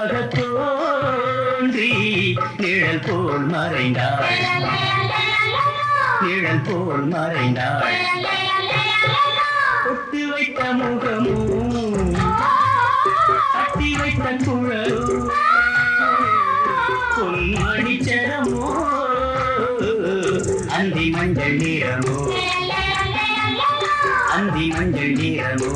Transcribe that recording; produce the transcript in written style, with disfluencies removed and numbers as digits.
நிஜமாக தோன்றி நிழல் போல் மறைந்தாள் நிழல் போல் மறைந்தாள் ஒட்டு வைத்த முகமும் கட்டி வைத்த குழலும் பொன்மணி சரமோ அந்தி மஞ்சள் நீரமோ அந்தி மஞ்சள் நீரமோ